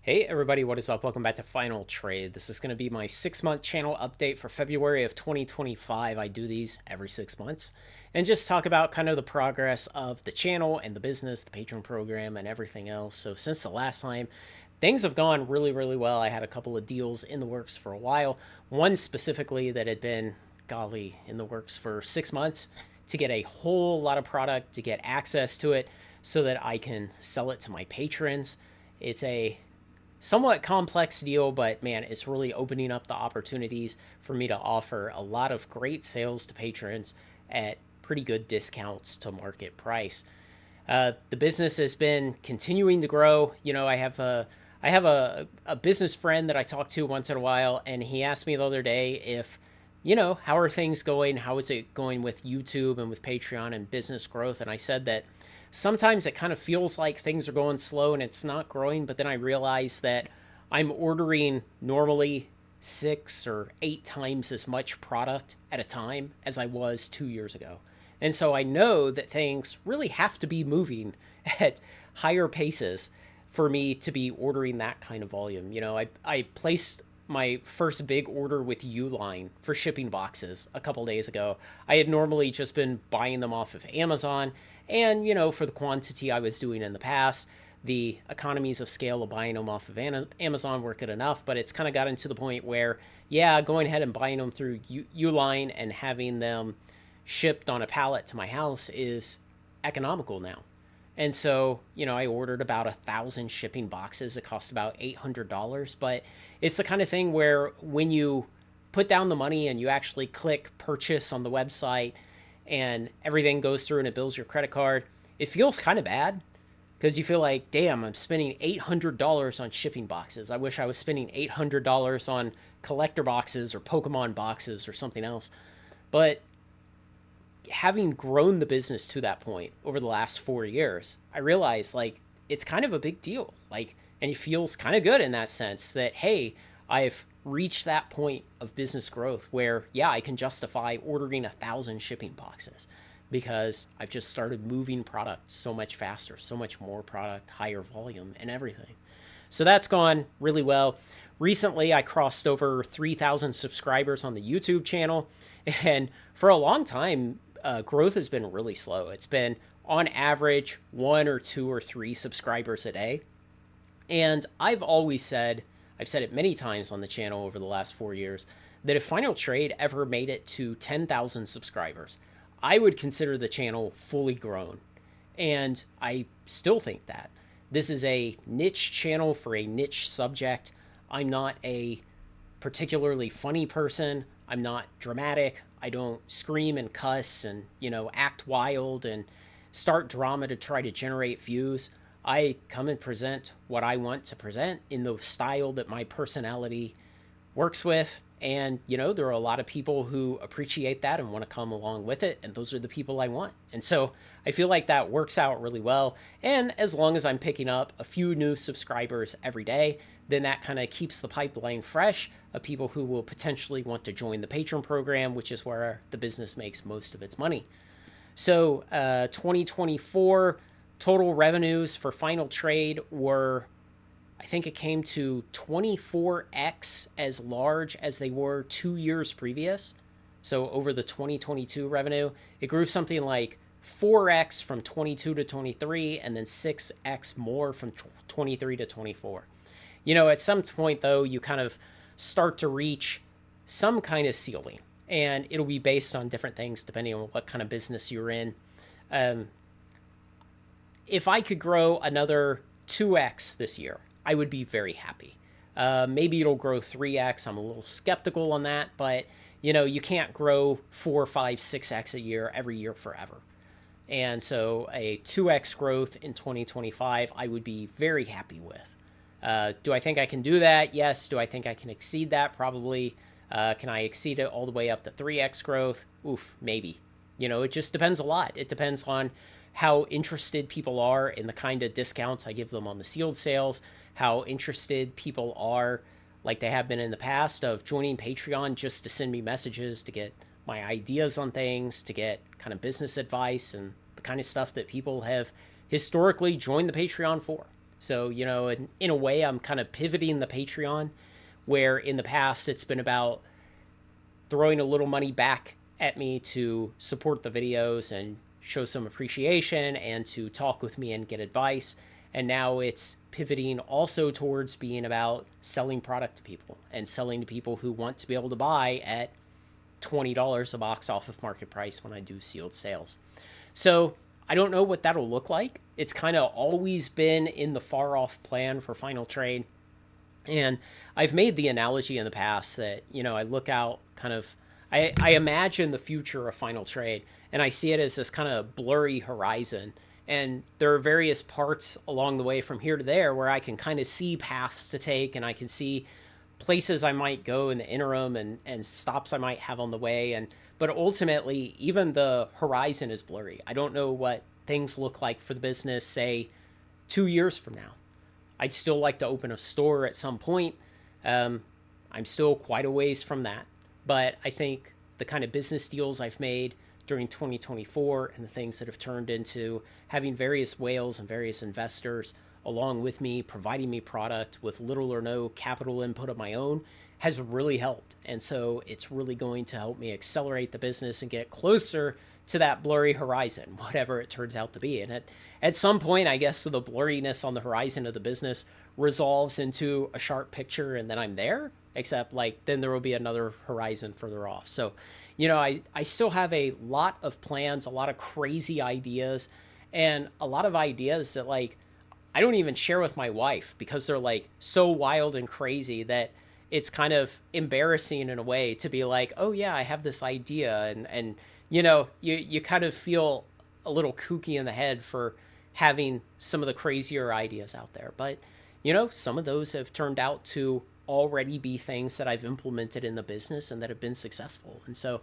Hey everybody, what is up? Welcome back to Final Trade. This is going to be my 6-month channel update for February of 2025. I do these every 6 months and just talk about kind of the progress of the channel and the business, the Patreon program, and everything else. So since the last time, things have gone really, really well. I had a couple of deals in the works for a while. One specifically that had been, golly, in the works for 6 months to get a whole lot of product, to get access to it so that I can sell it to my patrons. It's a somewhat complex deal, but man, it's really opening up the opportunities for me to offer a lot of great sales to patrons at pretty good discounts to market price. The business has been continuing to grow. I have a business friend that I talk to once in a while, and he asked me the other day if, how are things going? How is it going with YouTube and with Patreon and business growth? And I said that sometimes it kind of feels like things are going slow and it's not growing, but then I realize that I'm ordering normally 6 or 8 times as much product at a time as I was 2 years ago. And so I know that things really have to be moving at higher paces for me to be ordering that kind of volume. I placed my first big order with Uline for shipping boxes a couple days ago. I had normally just been buying them off of Amazon, and for the quantity I was doing in the past, the economies of scale of buying them off of Amazon were good enough, but it's kind of gotten to the point where, yeah, going ahead and buying them through Uline and having them shipped on a pallet to my house is economical now. And so, I ordered about 1,000 shipping boxes. It cost about $800, but it's the kind of thing where when you put down the money and you actually click purchase on the website and everything goes through and it bills your credit card, it feels kind of bad because you feel like, damn, I'm spending $800 on shipping boxes. I wish I was spending $800 on collector boxes or Pokemon boxes or something else. But having grown the business to that point over the last 4 years, I realized it's kind of a big deal. And it feels kind of good in that sense that, hey, I've reached that point of business growth where, yeah, I can justify ordering 1,000 shipping boxes because I've just started moving product so much faster, so much more product, higher volume, and everything. So that's gone really well. Recently, I crossed over 3,000 subscribers on the YouTube channel. And for a long time, growth has been really slow. It's been on average 1 or 2 or 3 subscribers a day. And I've said it many times on the channel over the last 4 years, that if Final Trade ever made it to 10,000 subscribers, I would consider the channel fully grown. And I still think that. This is a niche channel for a niche subject. I'm not a particularly funny person. I'm not dramatic. I don't scream and cuss and, act wild and start drama to try to generate views. I come and present what I want to present in the style that my personality works with. And, there are a lot of people who appreciate that and want to come along with it. And those are the people I want. And so I feel like that works out really well. And as long as I'm picking up a few new subscribers every day, then that kind of keeps the pipeline fresh of people who will potentially want to join the Patreon program, which is where the business makes most of its money. So 2024 total revenues for Final Trade were, I think it came to 24x as large as they were 2 years previous. So over the 2022 revenue, it grew something like 4x from 22 to 23 and then 6x more from 23 to 24. At some point, though, you kind of start to reach some kind of ceiling, and it'll be based on different things depending on what kind of business you're in. If I could grow another 2x this year, I would be very happy. Maybe it'll grow 3x. I'm a little skeptical on that, but you can't grow 4, 5, 6x a year every year forever. And so a 2x growth in 2025, I would be very happy with. Do I think I can do that? Yes. Do I think I can exceed that? Probably. Can I exceed it all the way up to 3x growth? Oof, maybe. It just depends a lot. It depends on how interested people are in the kind of discounts I give them on the sealed sales, how interested people are, like they have been in the past, of joining Patreon just to send me messages, to get my ideas on things, to get kind of business advice and the kind of stuff that people have historically joined the Patreon for. So, in a way, I'm kind of pivoting the Patreon, where in the past it's been about throwing a little money back at me to support the videos and show some appreciation and to talk with me and get advice. And now it's pivoting also towards being about selling product to people and selling to people who want to be able to buy at $20 a box off of market price when I do sealed sales. So I don't know what that'll look like. It's kind of always been in the far off plan for Final Trade. And I've made the analogy in the past that, I look out kind of, I imagine the future of Final Trade and I see it as this kind of blurry horizon. And there are various parts along the way from here to there where I can kind of see paths to take, and I can see places I might go in the interim and stops I might have on the way. But ultimately, even the horizon is blurry. I don't know what things look like for the business, say, 2 years from now. I'd still like to open a store at some point. I'm still quite a ways from that. But I think the kind of business deals I've made during 2024 and the things that have turned into having various whales and various investors along with me, providing me product with little or no capital input of my own, has really helped. And so it's really going to help me accelerate the business and get closer to that blurry horizon, whatever it turns out to be. And at some point, I guess the blurriness on the horizon of the business resolves into a sharp picture, and then I'm there, except then there will be another horizon further off. So, I still have a lot of plans, a lot of crazy ideas, and a lot of ideas that I don't even share with my wife because they're so wild and crazy that it's kind of embarrassing in a way to be like, oh yeah, I have this idea. And you kind of feel a little kooky in the head for having some of the crazier ideas out there. But, some of those have turned out to already be things that I've implemented in the business and that have been successful. And so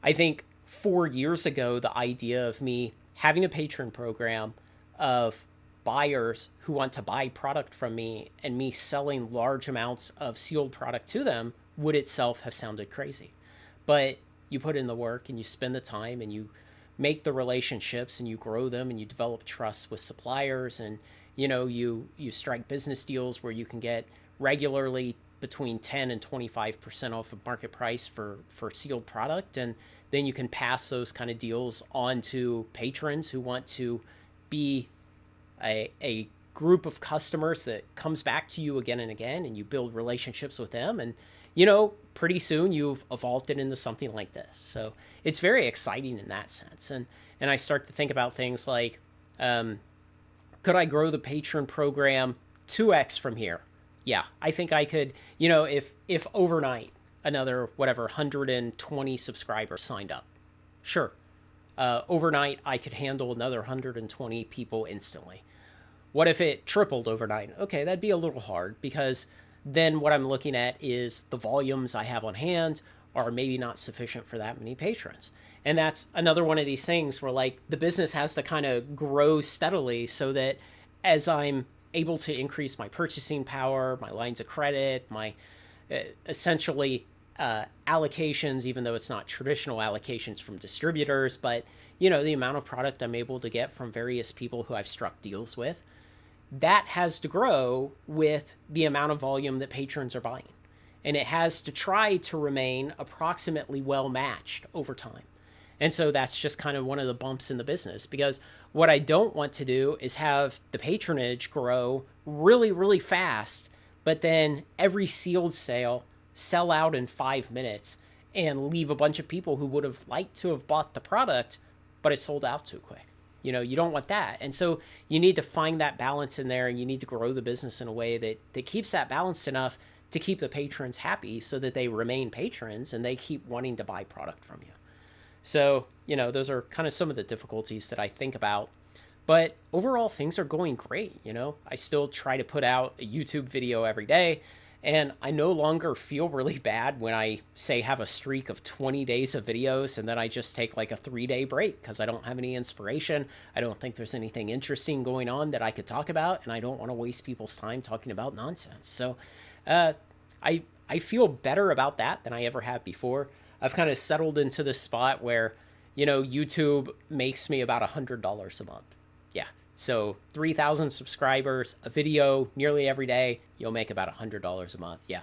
I think 4 years ago, the idea of me having a patron program of buyers who want to buy product from me and me selling large amounts of sealed product to them would itself have sounded crazy. But you put in the work and you spend the time and you make the relationships and you grow them and you develop trust with suppliers, and you strike business deals where you can get regularly between 10 and 25% off of market price for sealed product. And then you can pass those kind of deals on to patrons who want to be a group of customers that comes back to you again and again, and you build relationships with them. And, pretty soon you've evolved it into something like this. So it's very exciting in that sense. And I start to think about things like, could I grow the patron program 2x from here? Yeah, I think I could, if overnight another, 120 subscribers signed up. Sure. Overnight, I could handle another 120 people instantly. What if it tripled overnight? Okay, that'd be a little hard, because then what I'm looking at is the volumes I have on hand are maybe not sufficient for that many patrons. And that's another one of these things where the business has to kind of grow steadily so that as I'm able to increase my purchasing power, my lines of credit, my essentially allocations, even though it's not traditional allocations from distributors, but the amount of product I'm able to get from various people who I've struck deals with, that has to grow with the amount of volume that patrons are buying. And it has to try to remain approximately well matched over time. And so that's just kind of one of the bumps in the business, because what I don't want to do is have the patronage grow really, really fast, but then every sealed sale sell out in 5 minutes and leave a bunch of people who would have liked to have bought the product, but it sold out too quick. You don't want that. And so you need to find that balance in there, and you need to grow the business in a way that keeps that balanced enough to keep the patrons happy so that they remain patrons and they keep wanting to buy product from you. So, those are kind of some of the difficulties that I think about. But overall, things are going great. I still try to put out a YouTube video every day, and I no longer feel really bad when I say have a streak of 20 days of videos and then I just take a 3-day break because I don't have any inspiration. I don't think there's anything interesting going on that I could talk about, and I don't want to waste people's time talking about nonsense. So I feel better about that than I ever have before. I've kind of settled into this spot where, YouTube makes me about $100 a month. Yeah. So 3,000 subscribers, a video nearly every day, you'll make about $100 a month. Yeah.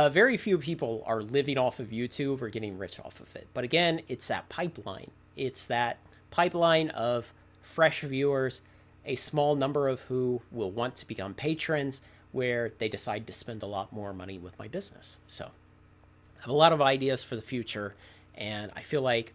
Very few people are living off of YouTube or getting rich off of it. But again, it's that pipeline. It's that pipeline of fresh viewers, a small number of who will want to become patrons, where they decide to spend a lot more money with my business. So I have a lot of ideas for the future, and I feel like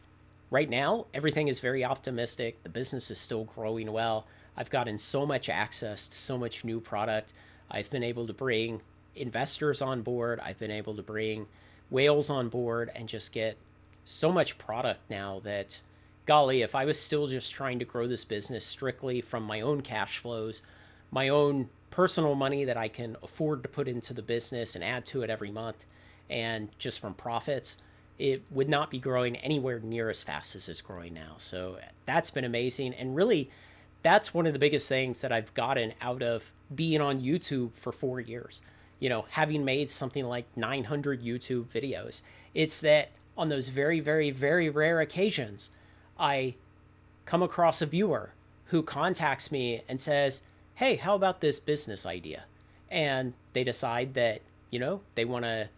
right now everything is very optimistic. The business is still growing well. I've gotten so much access to so much new product. I've been able to bring investors on board. I've been able to bring whales on board and just get so much product now that, golly, if I was still just trying to grow this business strictly from my own cash flows, my own personal money that I can afford to put into the business and add to it every month, and just from profits, it would not be growing anywhere near as fast as it's growing now. So that's been amazing. And really, that's one of the biggest things that I've gotten out of being on YouTube for 4 years. You know, having made something like 900 YouTube videos, it's that on those very, very, very rare occasions, I come across a viewer who contacts me and says, hey, how about this business idea? And they decide that, you know, they want to,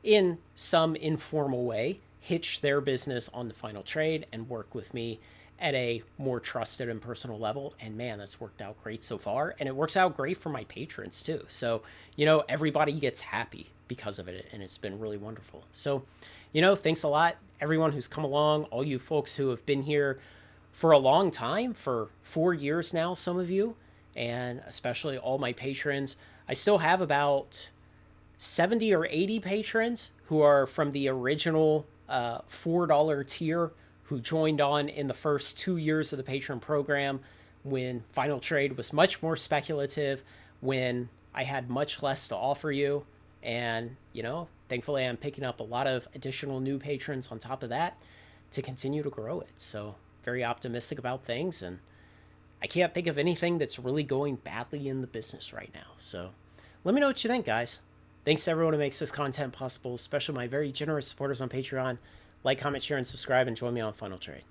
in some informal way, hitch their business on the final trade and work with me at a more trusted and personal level. And man, that's worked out great so far. And it works out great for my patrons too. So, you know, everybody gets happy because of it. And it's been really wonderful. So, you know, thanks a lot, everyone who's come along, all you folks who have been here for a long time, for 4 years now, some of you, and especially all my patrons. I still have about 70 or 80 patrons who are from the original $4 tier, who joined on in the first 2 years of the patron program when final trade was much more speculative, when I had much less to offer you. And, you know, thankfully I'm picking up a lot of additional new patrons on top of that to continue to grow it. So very optimistic about things, and I can't think of anything that's really going badly in the business right now. So let me know what you think, guys. Thanks to everyone who makes this content possible, especially my very generous supporters on Patreon. Like, comment, share, and subscribe, and join me on Final Trade.